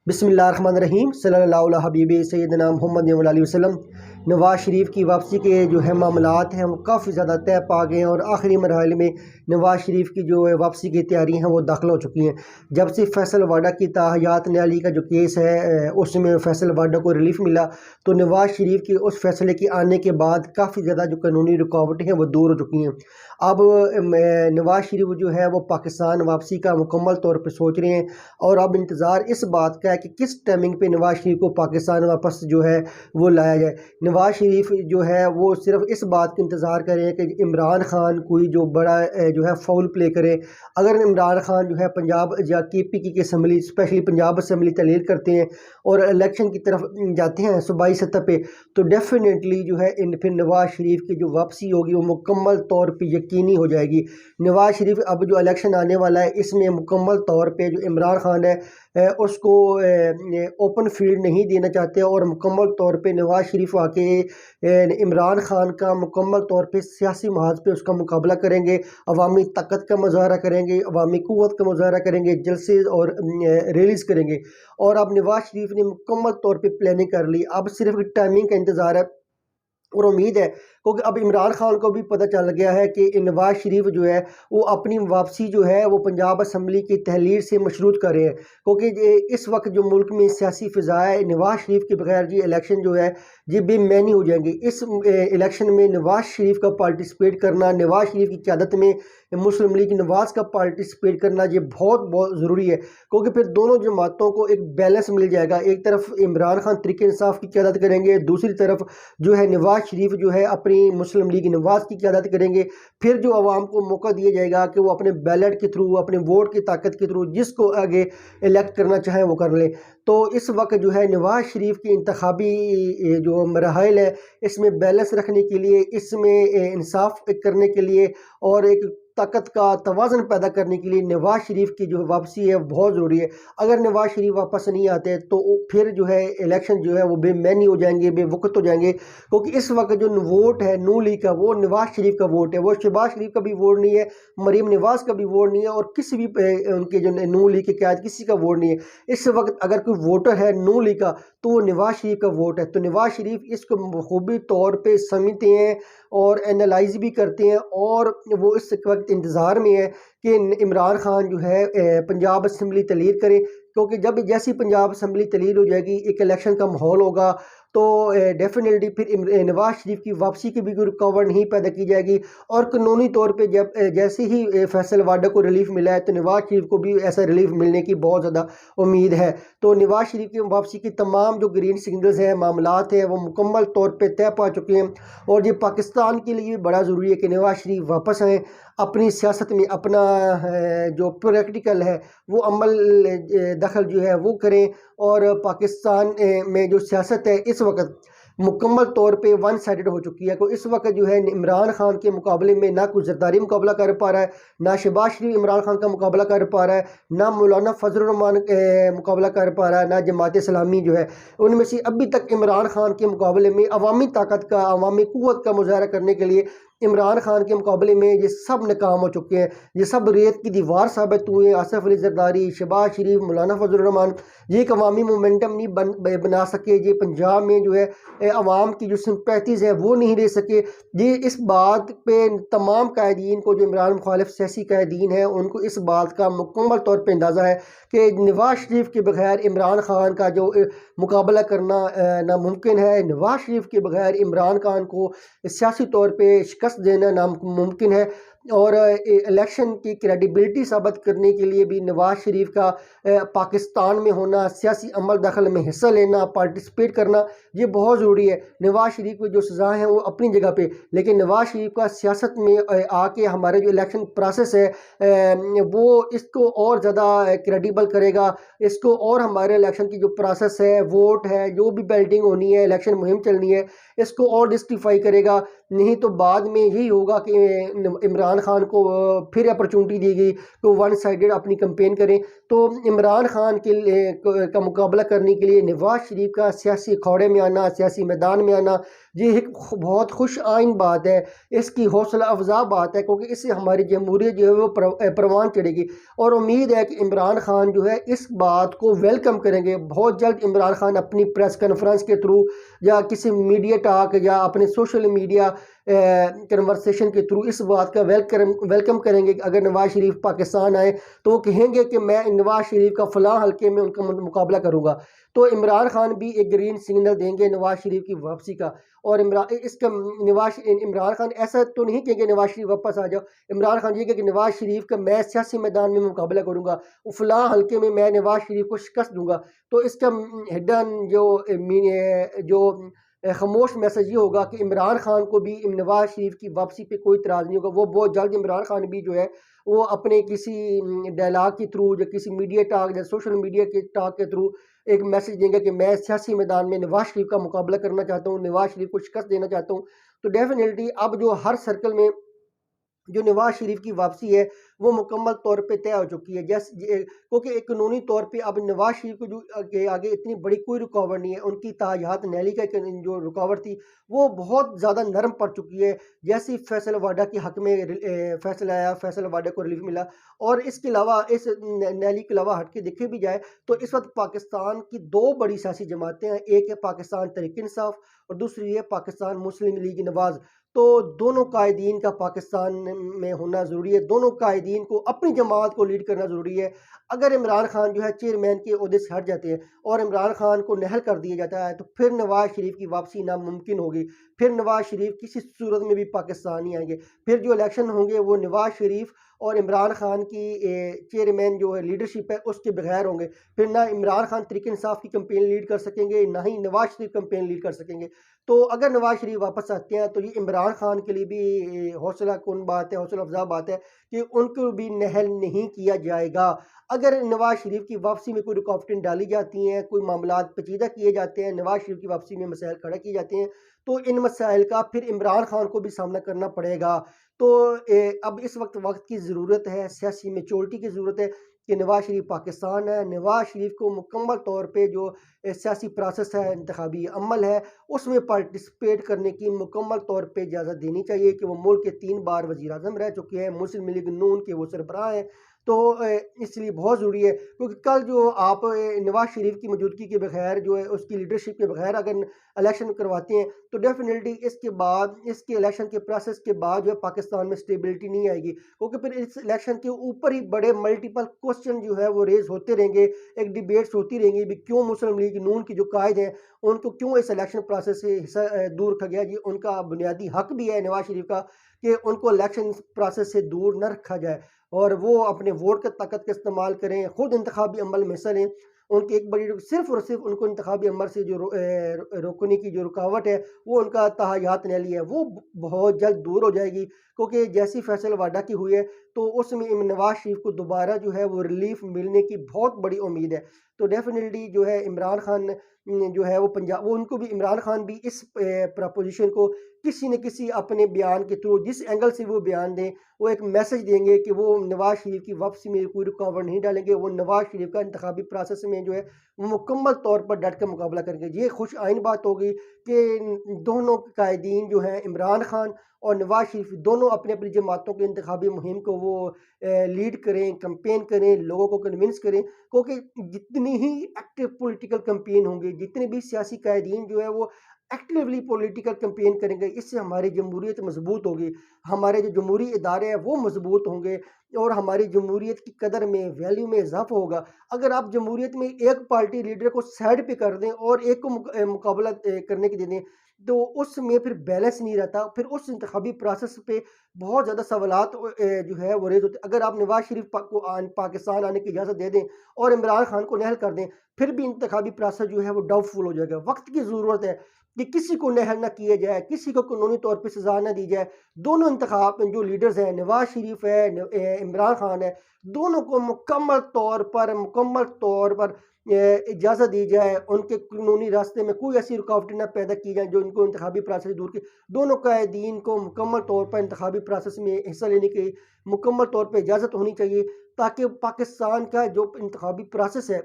बिस्मिल्लाहिर्रहमानिर्रहीम सल्लल्लाहु अलैहि हबीबी सैयदना मुहम्मद अलैहि वसल्लम। नवाज़ शरीफ की वापसी के जो है मामलात हैं वो काफ़ी ज़्यादा तय पा गए हैं और आखिरी मरहले में नवाज़ शरीफ की जो है वापसी की तैयारी हैं वो दाखिल हो चुकी हैं। जब से फैसल वाडा की ताहयात न्याली का जो केस है उसमें फैसल वाडा को रिलीफ मिला तो नवाज़ शरीफ के उस फैसले के आने के बाद काफ़ी ज़्यादा जो कानूनी रुकावटें हैं वो दूर हो चुकी हैं। अब नवाज़ शरीफ जो है वो पाकिस्तान वापसी का मुकम्मल तौर पर सोच रहे हैं और अब इंतज़ार इस बात का है कि किस टाइमिंग पे नवाज़ शरीफ को पाकिस्तान वापस जो है वो लाया जाए। नवाज़ शरीफ जो है वो सिर्फ इस बात का इंतज़ार करें कि इमरान खान कोई जो बड़ा जो है फाउल प्ले करे। अगर इमरान खान जो है पंजाब या KPK की असम्बली स्पेशली पंजाब असम्बली तहलील करते हैं और इलेक्शन की तरफ जाते हैं सूबाई सतह पे तो डेफिनेटली जो है फिर नवाज़ शरीफ की जो वापसी होगी वो मुकम्मल तौर पर यकीनी हो जाएगी। नवाज़ शरीफ अब जो इलेक्शन आने वाला है इसमें मुकम्मल तौर पर जो इमरान खान है उसको ओपन फील्ड नहीं देना चाहते और मुकम्मल तौर पे नवाज़ शरीफ आके इमरान खान का मुकम्मल तौर पे सियासी महाज पे उसका मुकाबला करेंगे, अवामी ताकत का मुजाहरा करेंगे, अवामी क़ुव्वत का मुजाहरा करेंगे, जलसे और रैलीज़ करेंगे। और अब नवाज़ शरीफ ने मुकम्मल तौर पे प्लानिंग कर ली, अब सिर्फ टाइमिंग का इंतज़ार है और उम्मीद है क्योंकि अब इमरान खान को भी पता चल गया है कि नवाज़ शरीफ जो है वो अपनी वापसी जो है वो पंजाब असम्बली की तहलील से मशरूत कर रहे हैं क्योंकि इस वक्त जो मुल्क में सियासी फ़िज़ा है नवाज़ शरीफ के बगैर जी इलेक्शन जो है ये बेमानी हो जाएंगे। इस इलेक्शन में नवाज़ शरीफ का पार्टिसिपेट करना, नवाज़ शरीफ की क़यादत में मुस्लिम लीग नवाज़ का पार्टिसिपेट करना ये बहुत बहुत ज़रूरी है क्योंकि फिर दोनों जमातों को एक बैलेंस मिल जाएगा। एक तरफ इमरान खान तरीके इंसाफ की क़यादत करेंगे, दूसरी तरफ जो है नवाज़ शरीफ जो है अपनी मुस्लिम लीग नवाज़ की क़यादत करेंगे। फिर जो आवाम को मौका दिया जाएगा कि वो अपने बैलेट के थ्रू, अपने वोट की ताकत के थ्रू जिसको आगे इलेक्ट करना चाहें वो कर लें। तो इस वक्त जो है नवाज़ शरीफ की इंतखाबी जो मराहल है इसमें बैलेंस रखने के लिए, इसमें इंसाफ करने के लिए और एक ताकत का तवाज़न पैदा करने के लिए नवाज़ शरीफ की जो वापसी है बहुत ज़रूरी है। अगर नवाज़ शरीफ वापस नहीं आते तो फिर जो है इलेक्शन जो है वो बेमानी हो जाएंगे, बेवकूफ़ हो जाएंगे क्योंकि इस वक्त जो वोट है नून लीग का वो नवाज़ शरीफ का वोट है, वो शहबाज शरीफ का भी वोट नहीं है, मरीम नवाज़ का भी वोट नहीं है और किसी भी उनके जो नून लीग के क्या किसी का वोट नहीं है। इस वक्त अगर कोई वोटर है नून लीग का तो वो नवाज़ शरीफ का वोट है। तो नवाज़ शरीफ इसको बखूबी तौर पर समझते हैं और एनालाइज भी करते हैं और वो इस वक्त इंतज़ार में है कि इमरान खान जो है पंजाब असम्बली तहलील करे क्योंकि जब जैसी पंजाब असम्बली तहलील हो जाएगी एक इलेक्शन का माहौल होगा तो डेफिनेटली फिर नवाज़ शरीफ की वापसी की भी कोई रुकावट नहीं पैदा की जाएगी। और कानूनी तौर पे जब जैसे ही फैसल वाडा को रिलीफ मिला है तो नवाज़ शरीफ को भी ऐसा रिलीफ मिलने की बहुत ज़्यादा उम्मीद है। तो नवाज़ शरीफ की वापसी की तमाम जो ग्रीन सिग्नल्स हैं, मामलात हैं वो मुकम्मल तौर पर तय पा चुके हैं और ये पाकिस्तान के लिए बड़ा ज़रूरी है कि नवाज़ शरीफ वापस आएँ, अपनी सियासत में अपना जो प्रैक्टिकल है वो अमल दखल जो है वो करें और पाकिस्तान में जो सियासत है इस वक्त मुकम्मल तौर पे वन साइडेड हो चुकी है। तो इस वक्त जो है इमरान खान के मुकाबले में ना कोई ज़रदारी मुकाबला कर पा रहा है, ना शहबाज शरीफ इमरान खान का मुकाबला कर पा रहा है, ना मौलाना फजल रहमान मुकाबला कर पा रहा है, ना जमात इस्लामी जो है। उनमें से अभी तक इमरान खान के मुकाबले में अवामी ताकत का, अवामी क़ुव्वत का मुजाहरा करने के लिए इमरान खान के मुकाबले में ये सब नाकाम हो चुके हैं, ये सब रेत की दीवार साबित हुए। आसिफ अली जरदारी, शहबाज शरीफ, मौलाना फजल रहमान ये एक अवामी मोमेंटम नहीं बना सके, ये पंजाब में जो है अवाम की जो सिंपैथीज़ है वो नहीं दे सके। ये इस बात पे तमाम कायदीन को जो इमरान मुखालिफ सियासी कायदीन हैं उनको इस बात का मुकम्मल तौर पर अंदाज़ा है कि नवाज़ शरीफ के बगैर इमरान खान का जो मुकाबला करना नामुमकिन है। नवाज़ शरीफ के बगैर इमरान खान को सियासी तौर पर शिकस्त देना नामुमकिन है और इलेक्शन की क्रेडिबिलिटी साबित करने के लिए भी नवाज़ शरीफ का पाकिस्तान में होना, सियासी अमल दखल में हिस्सा लेना, पार्टिसिपेट करना ये बहुत ज़रूरी है। नवाज़ शरीफ की जो सज़ा हैं वो अपनी जगह पे, लेकिन नवाज़ शरीफ का सियासत में आके हमारे जो इलेक्शन प्रोसेस है वो इसको और ज़्यादा क्रेडिबल करेगा, इसको और हमारे इलेक्शन की जो प्रोसेस है, वोट है, जो भी बैल्टिंग होनी है, इलेक्शन मुहिम चलनी है, इसको और जस्टिफाई करेगा। नहीं तो बाद में यही होगा कि इमरान खान को फिर अपॉर्चुनिटी दी गई तो वन साइडेड अपनी कैंपेन करें। तो तो इमरान खान के लिए का मुकाबला करने के लिए नवाज शरीफ का सियासी अखाड़े में आना, सियासी मैदान में आना, ये एक बहुत खुश आइन बात है। इसकी हौसला अफजा बात है, क्योंकि इससे हमारी जमहूरियत जो है वो परवान चढ़ेगी। और उम्मीद है कि इमरान खान जो है इस बात को वेलकम करेंगे। बहुत जल्द इमरान खान अपनी प्रेस कॉन्फ्रेंस के थ्रू या किसी मीडिया टॉक या अपने सोशल मीडिया कन्वर्सेशन के थ्रू इस बात का वेलकम करेंगे कि अगर नवाज शरीफ पाकिस्तान आए तो वो कहेंगे कि मैं नवाज शरीफ का फ़लाँ हल्के में उनका मुकाबला करूँगा। तो इमरान खान भी एक ग्रीन सिग्नल देंगे नवाज शरीफ की वापसी का। और इमरान खान ऐसा तो नहीं कहेंगे नवाज शरीफ वापस आ जाओ। इमरान खान ये कि नवाज शरीफ का मैं सियासी मैदान में मुकाबला करूँगा, फ़लाँ हल्के में मैं नवाज शरीफ को शिकस्त दूँगा। तो इसका हिडन जो खामोश मैसेज ये होगा कि इमरान खान को भी नवाज शरीफ की वापसी पे कोई इतराज़ नहीं होगा। वो बहुत जल्द इमरान खान भी जो है वो अपने किसी डायलॉग के थ्रू या किसी मीडिया टॉक या सोशल मीडिया के टॉक के थ्रू एक मैसेज देंगे कि मैं सियासी मैदान में नवाज शरीफ का मुकाबला करना चाहता हूँ, नवाज शरीफ को शिकस्त देना चाहता हूँ। तो डेफिनेटली अब जो हर सर्कल में जो नवाज शरीफ की वापसी है वो मुकम्मल तौर पे तय हो चुकी है। क्योंकि एक कानूनी तौर पे अब नवाज शरीफ को जो आगे इतनी बड़ी कोई रुकावट नहीं है। उनकी ताहयात नैली का जो रुकावट थी वो बहुत ज़्यादा नरम पड़ चुकी है। जैसे ही फैसल वाडा के हक में फैसला आया, फैसल वाडा को रिलीफ मिला। और इसके अलावा इस नैली के अलावा हट के देखे भी जाए तो इस वक्त पाकिस्तान की दो बड़ी सियासी जमातें हैं। एक है पाकिस्तान तहरीक इंसाफ और दूसरी है पाकिस्तान मुस्लिम लीग नवाज। तो दोनों कायदीन का पाकिस्तान में होना ज़रूरी है। दोनों कायदीन को अपनी जमात को लीड करना ज़रूरी है। अगर इमरान खान जो है चेयरमैन के ओहदे से हट जाते हैं और इमरान खान को नहल कर दिया जाता है तो फिर नवाज शरीफ की वापसी नामुमकिन होगी। फिर नवाज शरीफ किसी सूरत में भी पाकिस्तान नहीं आएंगे। फिर जो इलेक्शन होंगे वो नवाज शरीफ और इमरान खान की चेयरमैन जो है लीडरशिप है उसके बगैर होंगे। फिर ना इमरान खान तरीके इंसाफ की कंपेन लीड कर सकेंगे, ना ही नवाज शरीफ कंपेन लीड कर सकेंगे। तो अगर नवाज शरीफ वापस आते हैं तो ये इमरान खान के लिए भी हौसला कौन बात है, हौसला अफजा बात है कि उनको भी नहल नहीं किया जाएगा। अगर नवाज शरीफ की वापसी में कोई रुकावटें डाली जाती हैं, कोई मामलात पेचीदा किए जाते हैं, नवाज शरीफ की वापसी में मसाइल खड़ा किए जाते हैं तो इन मसाइल का फिर इमरान खान को भी सामना करना पड़ेगा। तो अब इस वक्त की ज़रूरत है, सियासी मैच्योरिटी की ज़रूरत है कि नवाज शरीफ पाकिस्तान है। नवाज शरीफ को मुकम्मल तौर पे जो सियासी प्रोसेस है, इंतखाबी अमल है, उसमें पार्टिसिपेट करने की मुकम्मल तौर पे इजाज़त देनी चाहिए कि वो मुल्क के 3 बार वज़ीर आज़म रह चुके हैं, मुस्लिम लीग नून के वो सरबराह हैं। तो इसलिए बहुत ज़रूरी है क्योंकि कल जो आप नवाज शरीफ की मौजूदगी के बगैर जो है उसकी लीडरशिप के बगैर अगर इलेक्शन करवाते हैं तो डेफिनेटली इसके बाद इसके इलेक्शन के प्रोसेस के बाद जो है पाकिस्तान में स्टेबिलिटी नहीं आएगी। क्योंकि फिर इस इलेक्शन के ऊपर ही बड़े मल्टीपल क्वेश्चन जो है वो रेज होते रहेंगे, एक डिबेट्स होती रहेंगी भी क्यों मुस्लिम लीग नून की जो कायद हैं उनको क्यों इस इलेक्शन प्रोसेस से हिस्सा दूर रखा गया। जी उनका बुनियादी हक भी है नवाज शरीफ का कि उनको इलेक्शन प्रोसेस से दूर न रखा जाए और वो अपने वोट की ताकत का इस्तेमाल करें, खुद इंतखाबी अमल में हिस्सा लें। उनकी एक बड़ी सिर्फ और सिर्फ उनको इंतखाबी अमल से जो रोकने की जो रुकावट है वो उनका तहयात नैली है वो बहुत जल्द दूर हो जाएगी। क्योंकि जैसी फैसल वाडा की हुई है तो उसमें नवाज शरीफ को दोबारा जो है वो रिलीफ मिलने की बहुत बड़ी उम्मीद है। तो डेफिनेटली जो है इमरान खान जो है वो पंजाब वो उनको भी इमरान खान भी इस प्रपोजिशन को किसी न किसी अपने बयान के थ्रू जिस एंगल से वो बयान दें वो एक मैसेज देंगे कि वो नवाज शरीफ की वापसी में कोई रुकावट नहीं डालेंगे। वो नवाज शरीफ का इंतखाबी प्रोसेस में जो है वो मुकम्मल तौर पर डट कर मुकाबला करेंगे। ये खुश आइन बात होगी कि दोनों कायदीन जो हैं इमरान खान और नवाज शरीफ दोनों अपनी अपनी जमातों के इंतखाबी मुहिम को वो लीड करें, कंपेन करें, लोगों को कन्विंस करें। क्योंकि जितनी ही एक्टिव पॉलिटिकल कंपेन होंगे, जितने भी सियासी कायदीन जो है वो एक्टिवली पॉलिटिकल कंपेन करेंगे, इससे हमारी जमहूरियत मजबूत होगी, हमारे जो जमहूरी इदारे हैं वो मजबूत होंगे और हमारी जमहूरियत की कदर में वैल्यू में इजाफा होगा। अगर आप जमहूरियत में एक पार्टी लीडर को साइड पे कर दें और एक को मुकाबला करने के दे दें तो उसमें फिर बैलेंस नहीं रहता। फिर उस इंतखाबी प्रोसेस पे बहुत ज़्यादा सवालात जो है वो रेज होते। अगर आप नवाज शरीफ को पाकिस्तान आने की इजाज़त दे दें और इमरान खान को नहल कर दें फिर भी इंतखाबी प्रोसेस जो है वो डाउटफुल हो जाएगा। वक्त की ज़रूरत है कि किसी को नहल ना किया जाए, किसी को कानूनी तौर पर सजा ना दी जाए। दोनों इंतखाब जो लीडर्स हैं, नवाज शरीफ है, इमरान खान है, दोनों को मुकम्मल तौर पर इजाज़त दी जाए, उनके कानूनी रास्ते में कोई ऐसी रुकावटें ना पैदा की जाए जो इनको इंतखाबी प्रोसेस से दूर की। दोनों कायदीन को मुकम्मल तौर पर इंतखाबी प्रोसेस में हिस्सा लेने की मुकम्मल तौर पर इजाज़त होनी चाहिए, ताकि पाकिस्तान का जो इंतखाबी प्रोसेस है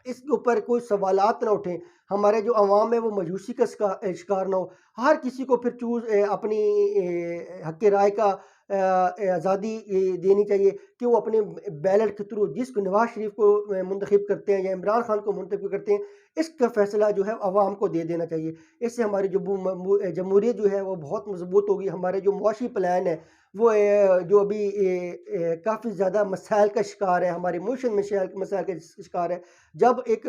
इसके ऊपर कोई सवालात ना उठें, हमारे जो अवाम है वो मायूसी का शिकार ना हो। हर किसी को फिर अपनी हक़ राय का आज़ादी देनी चाहिए कि वो अपने बैलेट के थ्रू जिसको नवाज शरीफ को मुंतखब करते हैं या इमरान खान को मुंतखब करते हैं, इसका फैसला जो है अवाम को दे देना चाहिए। इससे हमारी जो जमहूरियत जो है वो बहुत मजबूत होगी। हमारे जो मुआशी प्लान है वो जो अभी काफ़ी ज़्यादा मसाइल का शिकार है, हमारी मुआशरत में मसाइल का शिकार है। जब एक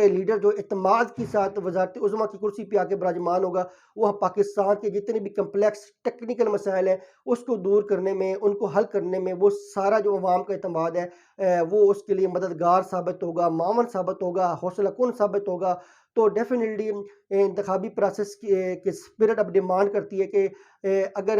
लीडर जो इत्मीनान के साथ वज़ारत उज़्मा की कुर्सी पे आके विराजमान होगा, वह पाकिस्तान के जितने भी कम्प्लेक्स टेक्निकल मसाइल हैं उसको दूर करने में, उनको हल करने में, वो सारा जो अवाम का इत्मीनान है वो उसके लिए मददगार साबित होगा, मावन साबित होगा, हौसला कुन साबित होगा। तो डेफिनेटली इंतखाबी प्रोसेस की स्पिरिट अब डिमांड करती है कि अगर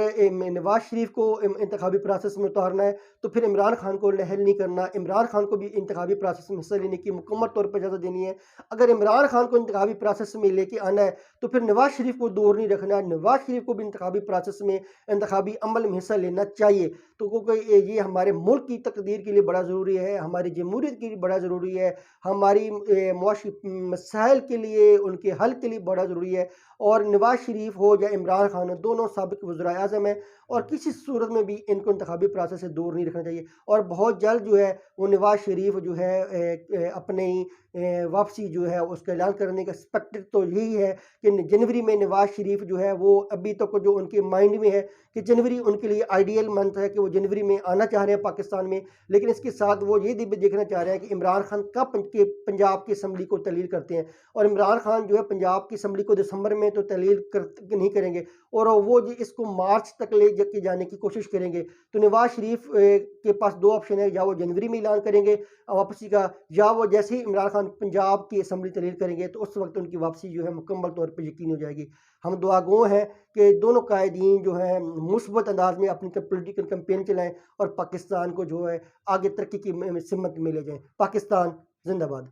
नवाज शरीफ को इंतखाबी प्रोसेस में उतारना है तो फिर इमरान खान को नहल नहीं करना, इमरान खान को भी इंतखाबी प्रोसेस में हिस्सा लेने की मुकम्मल तौर पर इजाज़त देनी है। अगर इमरान खान को इंतखाबी प्रोसेस में लेके आना है तो फिर नवाज शरीफ को दूर नहीं रखना, नवाज शरीफ को भी इंतखाबी प्रोसेस में इंतखाबी अमल में हिस्सा लेना चाहिए। तो क्योंकि ये हमारे मुल्क की तकदीर के लिए बड़ा ज़रूरी है, हमारी जमहूरियत के लिए बड़ा ज़रूरी है, हमारी मुआशी मसाइल के लिए, उनके हल के लिए बड़ा ज़रूरी है। और नवाज शरीफ हो या इमरान खान हो, दोनों साबिक़ वज़ीर आज़म हैं और किसी सूरत में भी इनको इंतखाबी प्रोसेस से दूर नहीं रखना चाहिए। और बहुत जल्द जो है वो नवाज शरीफ जो है अपनी वापसी जो है उसका ऐलान करने का एक्सपेक्टेड तो यही है कि जनवरी में नवाज शरीफ जो है वो अभी तक जो उनके माइंड में है कि जनवरी उनके लिए आइडियल मंथ है कि वो जनवरी में आना चाह रहे हैं पाकिस्तान में। लेकिन इसके साथ वो ये भी देखना चाह रहे हैं कि इमरान खान कब पंजाब की असम्बली को तहलील करते हैं, और इमरान खान जो है पंजाब की असम्बली को दिसंबर में तो तहलील नहीं करेंगे और वो जी इसको मार्च तक ले जाने की कोशिश करेंगे। तो नवाज शरीफ के पास दो ऑप्शन है, या वो जनवरी में ऐलान करेंगे वापसी का, या वो जैसे ही इमरान खान पंजाब की असम्बली तहलील करेंगे तो उस वक्त उनकी वापसी जो है मुकम्मल तौर पर यकीन हो जाएगी। हम दुआ गो हैं कि दोनों कायदीन जो हैं मुस्बत अंदाज में अपनी पोलिटिकल कैंपेन चलाएं और पाकिस्तान को जो है आगे तरक्की की सिमत में ले जाएं। पाकिस्तान जिंदाबाद।